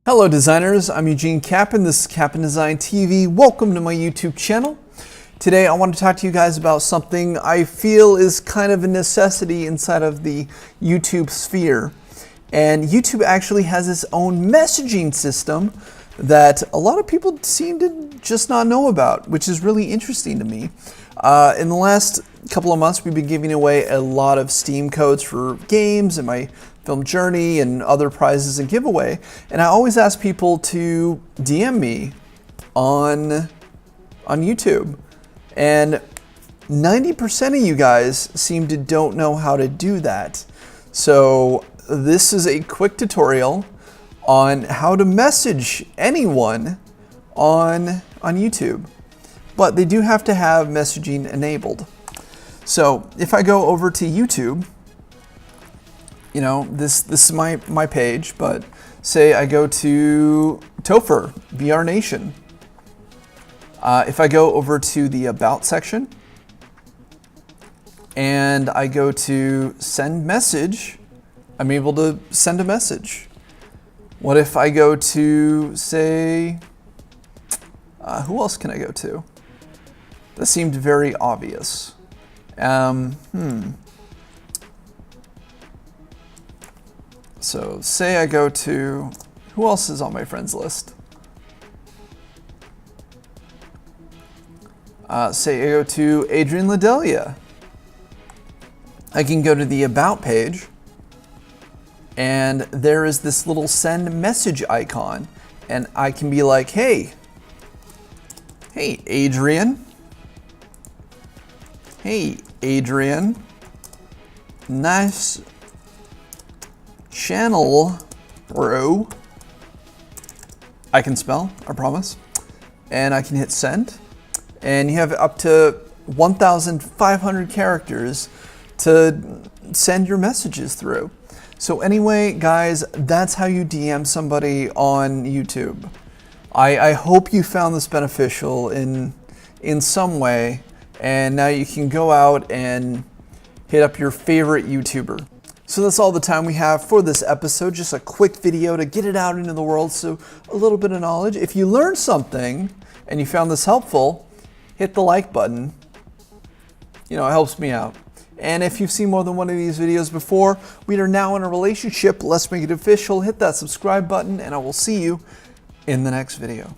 Hello designers, I'm Eugene Capon, this is CaponDesign TV. Welcome to my YouTube channel. Today I want to talk to you guys about something I feel is kind of a necessity inside of the YouTube sphere. And YouTube actually has its own messaging system that a lot of people seem to just not know about, which is really interesting to me. In the last couple of months, we've been giving away a lot of Steam codes for games and my film journey and other prizes and giveaway. And I always ask people to DM me on YouTube. And 90% of you guys seem to don't know how to do that. So this is a quick tutorial on how to message anyone on YouTube. But they do have to have messaging enabled. So if I go over to YouTube, you know, this is my page, but say I go to Topher, VR Nation. If I go over to the About section and I go to Send Message, I'm able to send a message. What if I go to, say, who else can I go to? That seemed very obvious. So say I go to, who else is on my friends list? Say I go to Adrian Ladelia. I can go to the About page, and there is this little send message icon, and I can be like, hey Adrian. Hey Adrian, nice channel, bro. I can spell, I promise. And I can hit send. And you have up to 1,500 characters to send your messages through. So anyway, guys, that's how you DM somebody on YouTube. I hope you found this beneficial in some way. And now you can go out and hit up your favorite YouTuber. So that's all the time we have for this episode. Just a quick video to get it out into the world, so a little bit of knowledge. If you learned something and you found this helpful, hit the like button. You know, it helps me out. And if you've seen more than one of these videos before, we are now in a relationship. Let's make it official. Hit that subscribe button, and I will see you in the next video.